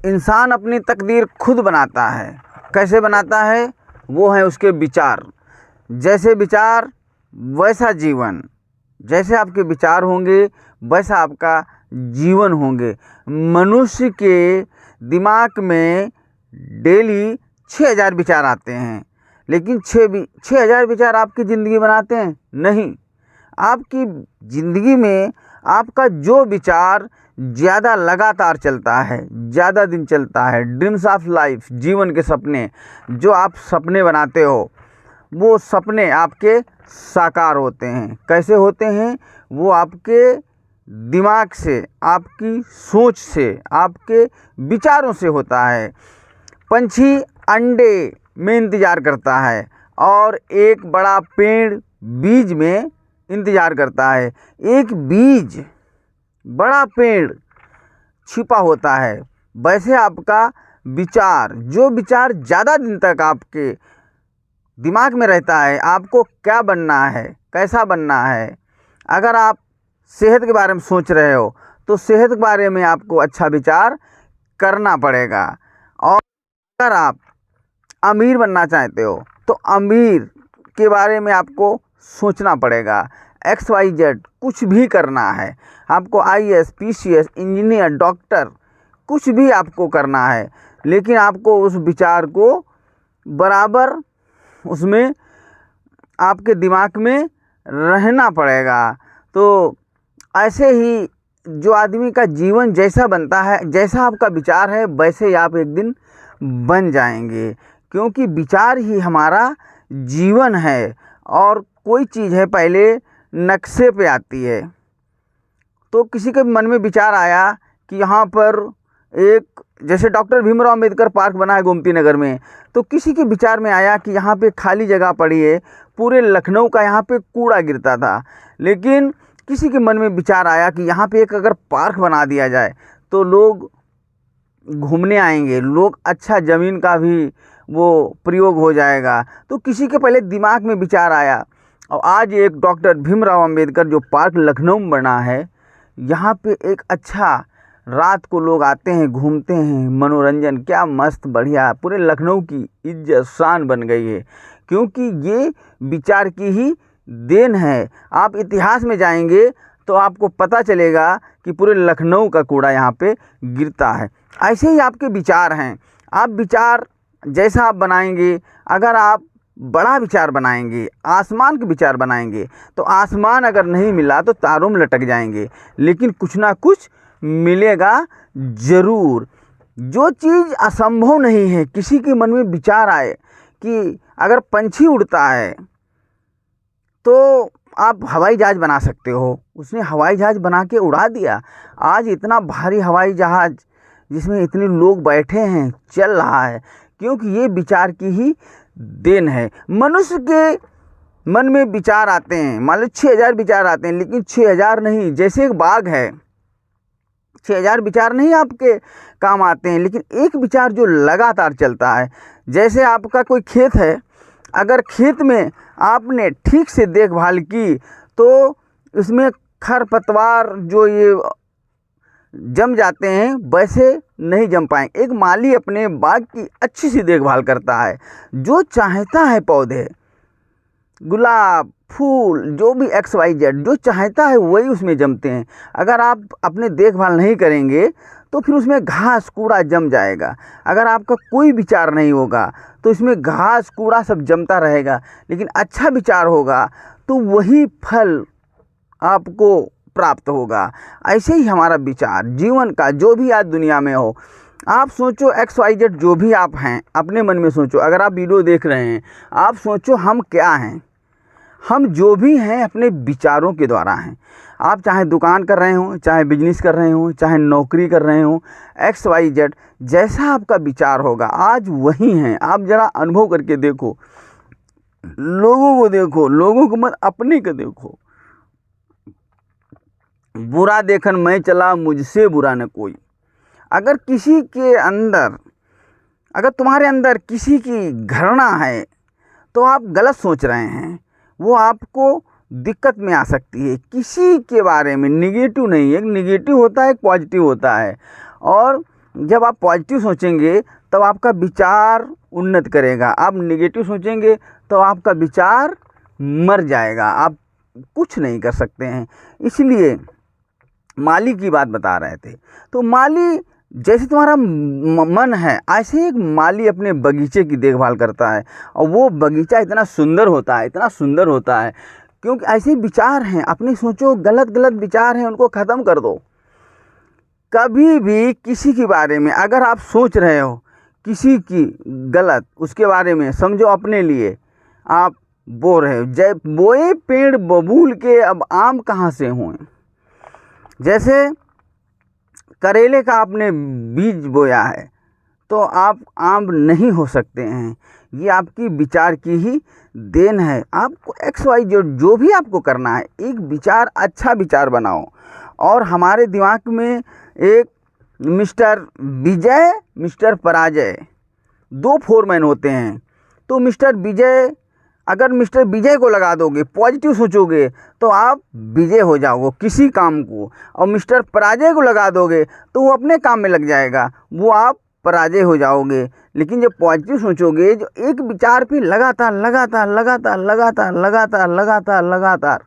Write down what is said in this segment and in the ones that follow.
इंसान अपनी तकदीर खुद बनाता है। कैसे बनाता है? वो है उसके विचार। जैसे विचार वैसा जीवन। जैसे आपके विचार होंगे वैसा आपका जीवन होंगे। मनुष्य के दिमाग में डेली 6000 विचार आते हैं, लेकिन 6000 विचार आपकी ज़िंदगी बनाते हैं? नहीं। आपकी ज़िंदगी में आपका जो विचार ज़्यादा लगातार चलता है, ज़्यादा दिन चलता है, ड्रीम्स ऑफ लाइफ, जीवन के सपने, जो आप सपने बनाते हो वो सपने आपके साकार होते हैं। कैसे होते हैं? वो आपके दिमाग से, आपकी सोच से, आपके विचारों से होता है। पंछी अंडे में इंतज़ार करता है और एक बड़ा पेड़ बीज में इंतज़ार करता है। एक बीज, बड़ा पेड़ छिपा होता है। वैसे आपका विचार, जो विचार ज़्यादा दिन तक आपके दिमाग में रहता है, आपको क्या बनना है, कैसा बनना है। अगर आप सेहत के बारे में सोच रहे हो तो सेहत के बारे में आपको अच्छा विचार करना पड़ेगा। और अगर आप अमीर बनना चाहते हो तो अमीर के बारे में आपको सोचना पड़ेगा। XYZ कुछ भी करना है आपको, IAS, PCS, इंजीनियर, डॉक्टर, कुछ भी आपको करना है, लेकिन आपको उस विचार को बराबर उसमें आपके दिमाग में रहना पड़ेगा। तो ऐसे ही जो आदमी का जीवन जैसा बनता है, जैसा आपका विचार है वैसे ही आप एक दिन बन जाएंगे, क्योंकि विचार ही हमारा जीवन है। और कोई चीज़ है पहले नक्शे पे आती है। तो किसी के मन में विचार आया कि यहाँ पर एक, जैसे डॉक्टर भीमराव अंबेडकर पार्क बना है गोमती नगर में, तो किसी के विचार में आया कि यहाँ पे खाली जगह पड़ी है, पूरे लखनऊ का यहाँ पे कूड़ा गिरता था, लेकिन किसी के मन में विचार आया कि यहाँ पे एक अगर पार्क बना दिया जाए तो लोग घूमने आएंगे, लोग, अच्छा ज़मीन का भी वो प्रयोग हो जाएगा। तो किसी के पहले दिमाग में विचार आया और आज एक डॉक्टर भीमराव अंबेडकर जो पार्क लखनऊ में बना है, यहाँ पे एक अच्छा, रात को लोग आते हैं, घूमते हैं, मनोरंजन, क्या मस्त बढ़िया, पूरे लखनऊ की इज्जत शान बन गई है, क्योंकि ये विचार की ही देन है। आप इतिहास में जाएंगे तो आपको पता चलेगा कि पूरे लखनऊ का कूड़ा यहाँ पे गिरता है। ऐसे ही आपके विचार हैं। आप विचार जैसा आप बनाएंगे, अगर आप बड़ा विचार बनाएंगे, आसमान के विचार बनाएंगे, तो आसमान अगर नहीं मिला तो तारों में लटक जाएंगे, लेकिन कुछ ना कुछ मिलेगा ज़रूर। जो चीज़ असंभव नहीं है, किसी के मन में विचार आए कि अगर पंछी उड़ता है तो आप हवाई जहाज़ बना सकते हो, उसने हवाई जहाज़ बना के उड़ा दिया। आज इतना भारी हवाई जहाज़ जिसमें इतने लोग बैठे हैं चल रहा है, क्योंकि ये विचार की ही देन है। मनुष्य के मन में विचार आते हैं, मान लो 6000 विचार आते हैं, लेकिन 6000 नहीं, जैसे एक बाग है, 6000 विचार नहीं आपके काम आते हैं, लेकिन एक विचार जो लगातार चलता है। जैसे आपका कोई खेत है, अगर खेत में आपने ठीक से देखभाल की तो उसमें खरपतवार जो ये जम जाते हैं वैसे नहीं जम पाएंगे। एक माली अपने बाग की अच्छी सी देखभाल करता है, जो चाहता है पौधे, गुलाब, फूल, जो भी XYZ जो चाहता है वही उसमें जमते हैं। अगर आप अपने देखभाल नहीं करेंगे तो फिर उसमें घास कूड़ा जम जाएगा। अगर आपका कोई विचार नहीं होगा तो इसमें घास कूड़ा सब जमता रहेगा, लेकिन अच्छा विचार होगा तो वही फल आपको प्राप्त होगा। ऐसे ही हमारा विचार जीवन का, जो भी आज दुनिया में हो, आप सोचो XYZ जो भी आप हैं, अपने मन में सोचो। अगर आप वीडियो देख रहे हैं, आप सोचो हम क्या हैं। हम जो भी हैं अपने विचारों के द्वारा हैं। आप चाहे दुकान कर रहे हो, चाहे बिजनेस कर रहे हो, चाहे नौकरी कर रहे हो, XYZ जैसा आपका विचार होगा आज वही हैं। आप ज़रा अनुभव करके देखो, लोगों को देखो, लोगों को मत अपने को देखो। बुरा देखन मैं चला, मुझसे बुरा न कोई। अगर किसी के अंदर, अगर तुम्हारे अंदर किसी की घृणा है तो आप गलत सोच रहे हैं, वो आपको दिक्कत में आ सकती है। किसी के बारे में निगेटिव नहीं, एक निगेटिव होता है, एक पॉजिटिव होता है। और जब आप पॉजिटिव सोचेंगे तब आपका विचार उन्नत करेगा, आप नेगेटिव सोचेंगे तो आपका विचार मर जाएगा, आप कुछ नहीं कर सकते हैं। इसलिए माली की बात बता रहे थे। तो माली, जैसे तुम्हारा मन है ऐसे एक माली अपने बगीचे की देखभाल करता है, और वो बगीचा इतना सुंदर होता है, इतना सुंदर होता है, क्योंकि ऐसे विचार हैं, अपने सोचो गलत गलत विचार हैं उनको ख़त्म कर दो। कभी भी किसी के बारे में अगर आप सोच रहे हो किसी की गलत, उसके बारे में समझो अपने लिए आप बो रहे हो। जय बोए पेड़ बबूल के अब आम कहाँ से हों। जैसे करेले का आपने बीज बोया है तो आप आम नहीं हो सकते हैं, ये आपकी विचार की ही देन है। आपको XY जो भी आपको करना है, एक विचार, अच्छा विचार बनाओ। और हमारे दिमाग में एक मिस्टर विजय, मिस्टर पराजय, दो फोरमैन होते हैं। तो मिस्टर विजय, अगर मिस्टर विजय को लगा दोगे, पॉजिटिव सोचोगे तो आप विजय हो जाओगे किसी काम को, और मिस्टर पराजय को लगा दोगे तो वो अपने काम में लग जाएगा, वो आप पराजय हो जाओगे। लेकिन जब पॉजिटिव सोचोगे, जो एक विचार पे लगातार लगातार लगातार लगातार लगातार लगातार लगातार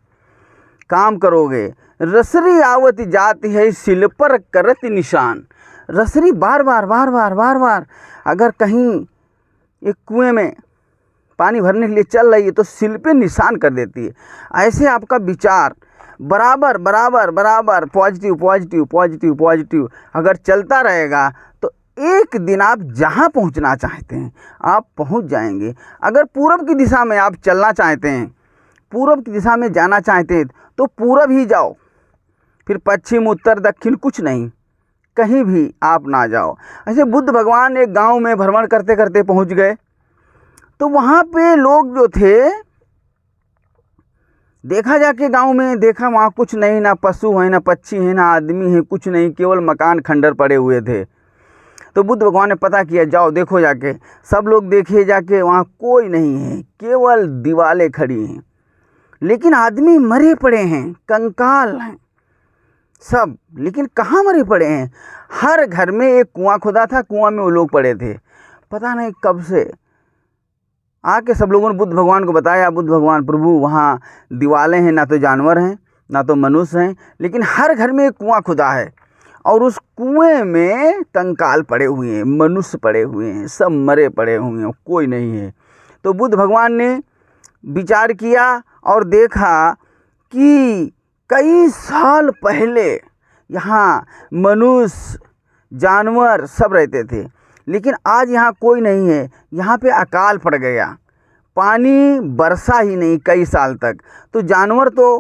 काम करोगे, रसरी आवत जाती है सिल पर करत निशान। रसरी बार बार बार बार बार बार अगर कहीं एक कुएं में पानी भरने के लिए चल रही है तो सिल पे निशान कर देती है। ऐसे आपका विचार बराबर बराबर बराबर पॉजिटिव पॉजिटिव पॉजिटिव पॉजिटिव अगर चलता रहेगा तो एक दिन आप जहाँ पहुँचना चाहते हैं आप पहुँच जाएंगे। अगर पूरब की दिशा में आप चलना चाहते हैं, पूरब की दिशा में जाना चाहते हैं तो पूरब ही जाओ, फिर पश्चिम उत्तर दक्षिण कुछ नहीं, कहीं भी आप ना जाओ। ऐसे बुद्ध भगवान एक गांव में भ्रमण करते करते पहुंच गए, तो वहाँ पे लोग जो थे, देखा जाके गांव में देखा वहाँ कुछ नहीं, ना पशु है, ना पक्षी है, ना आदमी है, कुछ नहीं, केवल मकान खंडर पड़े हुए थे। तो बुद्ध भगवान ने पता किया, जाओ देखो जाके। सब लोग देखे जाके, वहाँ कोई नहीं है, केवल दीवारें खड़ी हैं, लेकिन आदमी मरे पड़े हैं, कंकाल हैं सब। लेकिन कहाँ मरे पड़े हैं? हर घर में एक कुआं खुदा था, कुआं में वो लोग पड़े थे, पता नहीं कब से। आके सब लोगों ने बुद्ध भगवान को बताया, बुद्ध भगवान, प्रभु वहाँ दीवारें हैं, ना तो जानवर हैं ना तो मनुष्य हैं, लेकिन हर घर में एक कुआं खुदा है, और उस कुएं में कंकाल पड़े हुए हैं, मनुष्य पड़े हुए हैं, सब मरे पड़े हुए हैं, कोई नहीं है। तो बुद्ध भगवान ने विचार किया और देखा कि कई साल पहले यहाँ मनुष्य जानवर सब रहते थे, लेकिन आज यहाँ कोई नहीं है। यहाँ पे अकाल पड़ गया, पानी बरसा ही नहीं कई साल तक। तो जानवर तो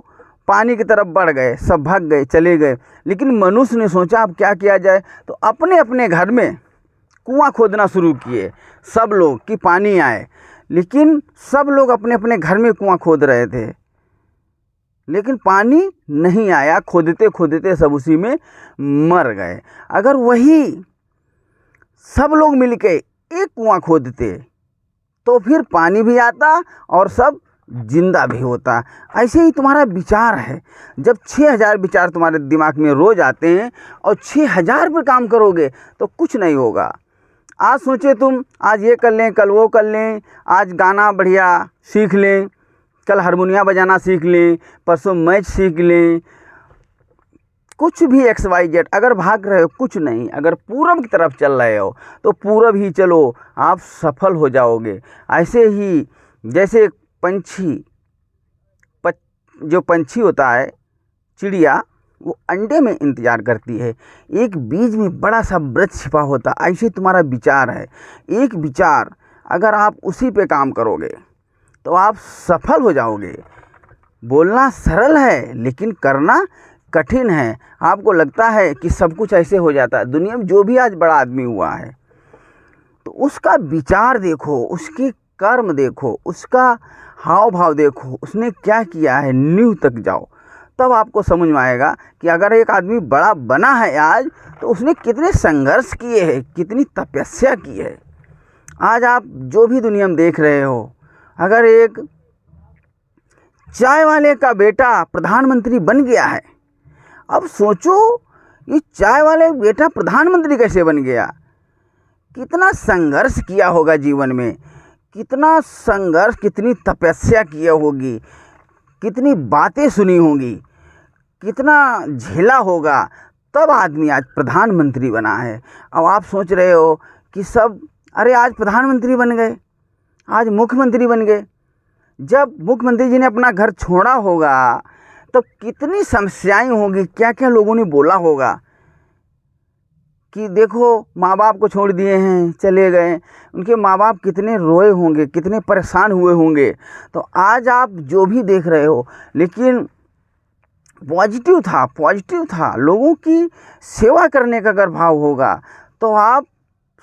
पानी की तरफ बढ़ गए, सब भाग गए, चले गए। लेकिन मनुष्य ने सोचा अब क्या किया जाए, तो अपने अपने घर में कुआं खोदना शुरू किए सब लोग कि पानी आए। लेकिन सब लोग अपने अपने घर में कुआं खोद रहे थे, लेकिन पानी नहीं आया। खोदते खोदते सब उसी में मर गए। अगर वही सब लोग मिलके एक कुआं खोदते तो फिर पानी भी आता और सब जिंदा भी होता। ऐसे ही तुम्हारा विचार है। जब 6000 विचार तुम्हारे दिमाग में रोज आते हैं और 6000 पर काम करोगे तो कुछ नहीं होगा। आज सोचे तुम, आज ये कर लें, कल वो कर लें, आज गाना बढ़िया सीख लें, कल हारमोनिया बजाना सीख लें, परसों मैच सीख लें, कुछ भी XYZ अगर भाग रहे हो कुछ नहीं। अगर पूरब की तरफ चल रहे हो तो पूरब ही चलो, आप सफल हो जाओगे। ऐसे ही जैसे पंछी, जो पंछी होता है, चिड़िया, वो अंडे में इंतज़ार करती है, एक बीज में बड़ा सा वृक्ष छिपा होता। ऐसे तुम्हारा विचार है। एक विचार अगर आप उसी पे काम करोगे तो आप सफल हो जाओगे। बोलना सरल है लेकिन करना कठिन है। आपको लगता है कि सब कुछ ऐसे हो जाता है। दुनिया में जो भी आज बड़ा आदमी हुआ है तो उसका विचार देखो, उसके कर्म देखो, उसका हाव भाव देखो, उसने क्या किया है, नींव तक जाओ, तब आपको समझ में आएगा कि अगर एक आदमी बड़ा बना है आज तो उसने कितने संघर्ष किए हैं, कितनी तपस्या की है। आज आप जो भी दुनिया में देख रहे हो, अगर एक चाय वाले का बेटा प्रधानमंत्री बन गया है, अब सोचो ये चाय वाले बेटा प्रधानमंत्री कैसे बन गया? कितना संघर्ष किया होगा जीवन में, कितना संघर्ष, कितनी तपस्या की होगी, कितनी बातें सुनी होंगी, कितना झेला होगा, तब आदमी आज प्रधानमंत्री बना है। अब आप सोच रहे हो कि सब अरे आज प्रधानमंत्री बन गए, आज मुख्यमंत्री बन गए। जब मुख्यमंत्री जी ने अपना घर छोड़ा होगा तो कितनी समस्याएं होंगी, क्या क्या लोगों ने बोला होगा कि देखो माँ बाप को छोड़ दिए हैं, चले गए। उनके माँ बाप कितने रोए होंगे, कितने परेशान हुए होंगे। तो आज आप जो भी देख रहे हो, लेकिन पॉजिटिव था। लोगों की सेवा करने का अगर भाव होगा तो आप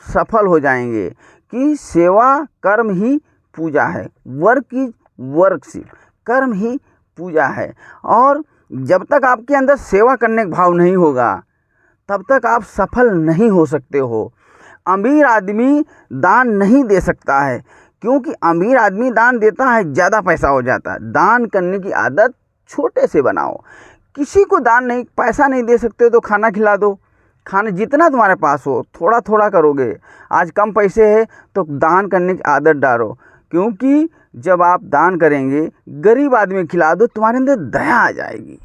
सफल हो जाएंगे। कि सेवा कर्म ही पूजा है, वर्क इज वर्कशिप, कर्म ही पूजा है। और जब तक आपके अंदर सेवा करने का भाव नहीं होगा तब तक आप सफल नहीं हो सकते हो। अमीर आदमी दान नहीं दे सकता है, क्योंकि अमीर आदमी दान देता है ज़्यादा पैसा हो जाता है। दान करने की आदत छोटे से बनाओ। किसी को दान नहीं, पैसा नहीं दे सकते तो खाना खिला दो। खाना जितना तुम्हारे पास हो थोड़ा थोड़ा करोगे। आज कम पैसे है तो दान करने की आदत डालो, क्योंकि जब आप दान करेंगे, गरीब आदमी खिला दो, तुम्हारे अंदर दया आ जाएगी।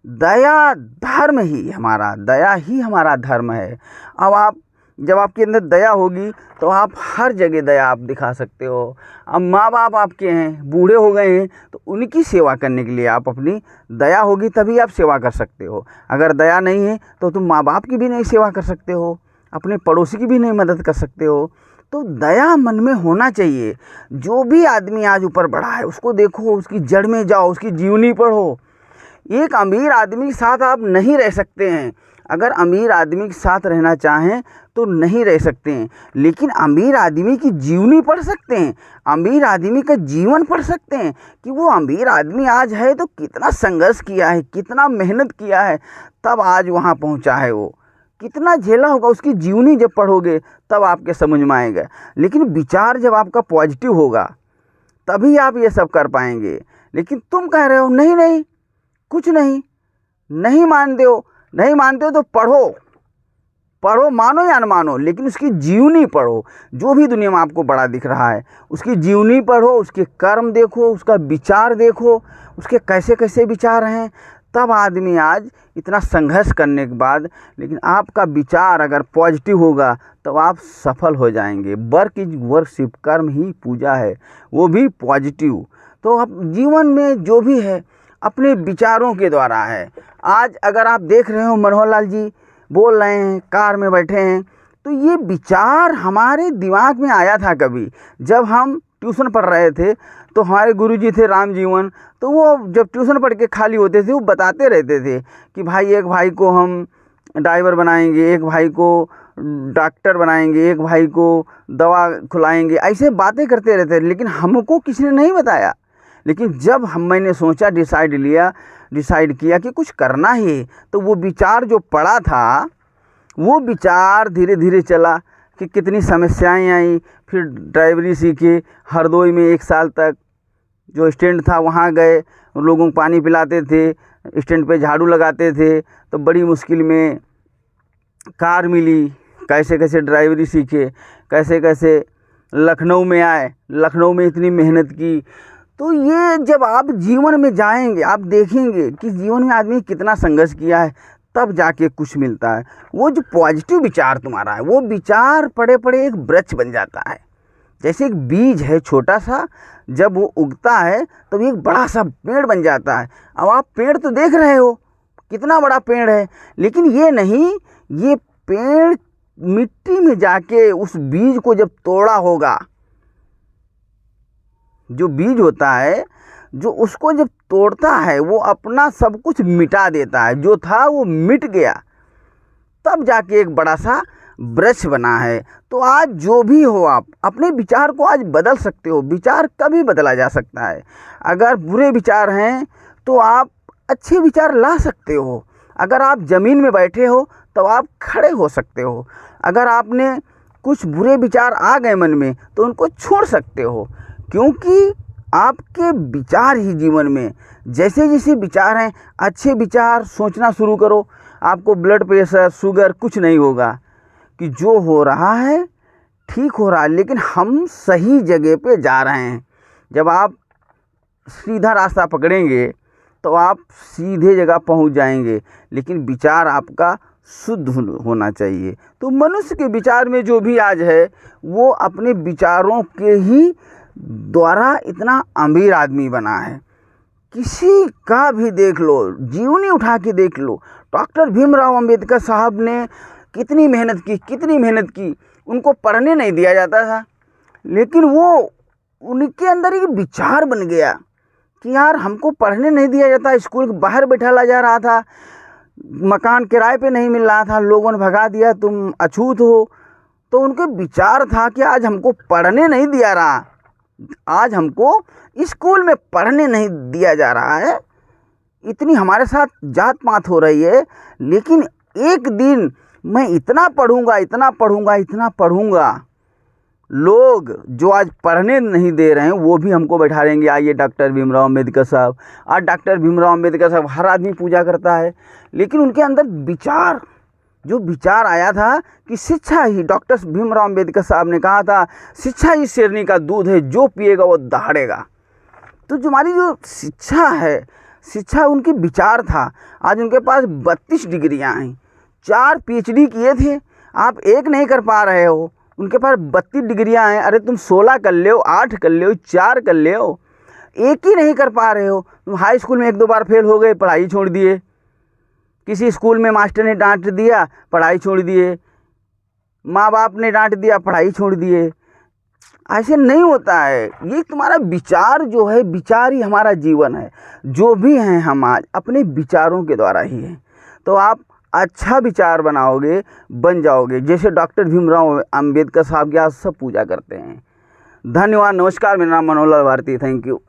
दया धर्म ही हमारा धर्म है। अब जब आपके अंदर दया होगी तो आप हर जगह दया आप दिखा सकते हो। अब माँ बाप आपके हैं, बूढ़े हो गए हैं, तो उनकी सेवा करने के लिए आप अपनी दया होगी तभी आप सेवा कर सकते हो। अगर दया नहीं है तो तुम माँ बाप की भी नहीं सेवा कर सकते हो, अपने पड़ोसी की भी नहीं मदद कर सकते हो। तो दया मन में होना चाहिए। जो भी आदमी आज ऊपर बढ़ा है उसको देखो, उसकी जड़ में जाओ, उसकी जीवनी पढ़ो। एक अमीर आदमी के साथ आप नहीं रह सकते हैं। अगर अमीर आदमी के साथ रहना चाहें तो नहीं रह सकते हैं, लेकिन अमीर आदमी की जीवनी पढ़ सकते हैं, अमीर आदमी का जीवन पढ़ सकते हैं कि वो अमीर आदमी आज है तो कितना संघर्ष किया है, कितना मेहनत किया है, तब आज वहाँ पहुँचा है। वो कितना झेला होगा, उसकी जीवनी जब पढ़ोगे तब आपके समझ में आएगा। लेकिन विचार जब आपका पॉजिटिव होगा तभी आप ये सब कर पाएंगे। लेकिन तुम कह रहे हो नहीं कुछ नहीं मानते हो तो पढ़ो, मानो या न मानो, लेकिन उसकी जीवनी पढ़ो। जो भी दुनिया में आपको बड़ा दिख रहा है उसकी जीवनी पढ़ो, उसके कर्म देखो, उसका विचार देखो, उसके कैसे कैसे विचार हैं। तब आदमी आज इतना संघर्ष करने के बाद, लेकिन आपका विचार अगर पॉजिटिव होगा तो आप सफल हो जाएंगे। वर्क इज वर्कशिप, कर्म ही पूजा है, वो भी पॉजिटिव। तो आप जीवन में जो भी है अपने विचारों के द्वारा है। आज अगर आप देख रहे हो मनोहर लाल जी बोल रहे हैं, कार में बैठे हैं, तो ये विचार हमारे दिमाग में आया था कभी जब हम ट्यूशन पढ़ रहे थे। तो हमारे गुरुजी थे राम जीवन, तो वो जब ट्यूशन पढ़ के खाली होते थे वो बताते रहते थे कि भाई एक भाई को हम ड्राइवर बनाएंगे, एक भाई को डॉक्टर बनाएंगे, एक भाई को दवा खुलाएंगे, ऐसे बातें करते रहते। लेकिन हमको किसी ने नहीं बताया। लेकिन जब मैंने सोचा, डिसाइड किया कि कुछ करना ही है, तो वो विचार जो पड़ा था वो विचार धीरे धीरे चला कि कितनी समस्याएं आई। फिर ड्राइवरी सीखी, हरदोई में 1 साल तक जो स्टैंड था वहाँ गए, उन लोगों को पानी पिलाते थे, स्टैंड पे झाड़ू लगाते थे। तो बड़ी मुश्किल में कार मिली, कैसे कैसे ड्राइवरी सीखे, कैसे कैसे लखनऊ में आए, लखनऊ में इतनी मेहनत की। तो ये जब आप जीवन में जाएंगे आप देखेंगे कि जीवन में आदमी कितना संघर्ष किया है, तब जाके कुछ मिलता है। वो जो पॉजिटिव विचार तुम्हारा है, वो विचार पड़े पड़े एक वृक्ष बन जाता है। जैसे एक बीज है छोटा सा, जब वो उगता है तो एक बड़ा सा पेड़ बन जाता है। अब आप पेड़ तो देख रहे हो कितना बड़ा पेड़ है, लेकिन ये नहीं, ये पेड़ मिट्टी में जाके उस बीज को जब तोड़ा होगा, जो बीज होता है जो उसको जब तोड़ता है वो अपना सब कुछ मिटा देता है, जो था वो मिट गया, तब जाके एक बड़ा सा वृक्ष बना है। तो आज जो भी हो आप अपने विचार को आज बदल सकते हो। विचार कभी बदला जा सकता है। अगर बुरे विचार हैं तो आप अच्छे विचार ला सकते हो। अगर आप ज़मीन में बैठे हो तो आप खड़े हो सकते हो। अगर आपने कुछ बुरे विचार आ गए मन में तो उनको छोड़ सकते हो, क्योंकि आपके विचार ही जीवन में जैसे जैसे विचार हैं, अच्छे विचार सोचना शुरू करो। आपको ब्लड प्रेशर, शुगर कुछ नहीं होगा, कि जो हो रहा है ठीक हो रहा है, लेकिन हम सही जगह पे जा रहे हैं। जब आप सीधा रास्ता पकड़ेंगे तो आप सीधे जगह पहुंच जाएंगे, लेकिन विचार आपका शुद्ध होना चाहिए। तो मनुष्य के विचार में जो भी आज है, वो अपने विचारों के ही द्वारा इतना अमीर आदमी बना है। किसी का भी देख लो, जीवनी उठा के देख लो, डॉक्टर भीमराव अंबेडकर साहब ने कितनी मेहनत की। उनको पढ़ने नहीं दिया जाता था, लेकिन वो उनके अंदर एक विचार बन गया कि यार हमको पढ़ने नहीं दिया जाता, स्कूल के बाहर बैठाला जा रहा था, मकान किराए पे नहीं मिल रहा था, लोगों ने भगा दिया, तुम अछूत हो। तो उनके विचार था कि आज हमको पढ़ने नहीं दिया रहा, आज हमको स्कूल में पढ़ने नहीं दिया जा रहा है, इतनी हमारे साथ जात पात हो रही है, लेकिन एक दिन मैं इतना पढ़ूंगा, लोग जो आज पढ़ने नहीं दे रहे हैं वो भी हमको बैठा देंगे, आइए डॉक्टर भीमराव अंबेडकर साहब। आज डॉक्टर भीमराव अंबेडकर साहब हर आदमी पूजा करता है, लेकिन उनके अंदर जो विचार आया था कि शिक्षा ही, डॉक्टर भीमराव अंबेडकर साहब ने कहा था, शिक्षा ही शेरनी का दूध है, जो पिएगा वो दहाड़ेगा। तो जो हमारी जो शिक्षा है, शिक्षा उनकी विचार था। आज उनके पास 32 डिग्रियाँ हैं, 4 PhD किए थे, आप एक नहीं कर पा रहे हो, उनके पास 32 डिग्रियाँ हैं। अरे तुम 16 कर ले हो, 8 कर ले हो, 4 कर ले हो, एक ही नहीं कर पा रहे हो। तुम हाई स्कूल में 1-2 बार फेल हो गए, पढ़ाई छोड़ दिए, किसी स्कूल में मास्टर ने डांट दिया, पढ़ाई छोड़ दिए, माँ बाप ने डांट दिया, पढ़ाई छोड़ दिए। ऐसे नहीं होता है। ये तुम्हारा विचार जो है, विचार ही हमारा जीवन है। जो भी हैं हम आज अपने विचारों के द्वारा ही हैं। तो आप अच्छा विचार बनाओगे, बन जाओगे, जैसे डॉक्टर भीमराव अंबेडकर साहब की आज सब पूजा करते हैं। धन्यवाद, नमस्कार। मेरा नाम मनोहर लाल भारती, थैंक यू।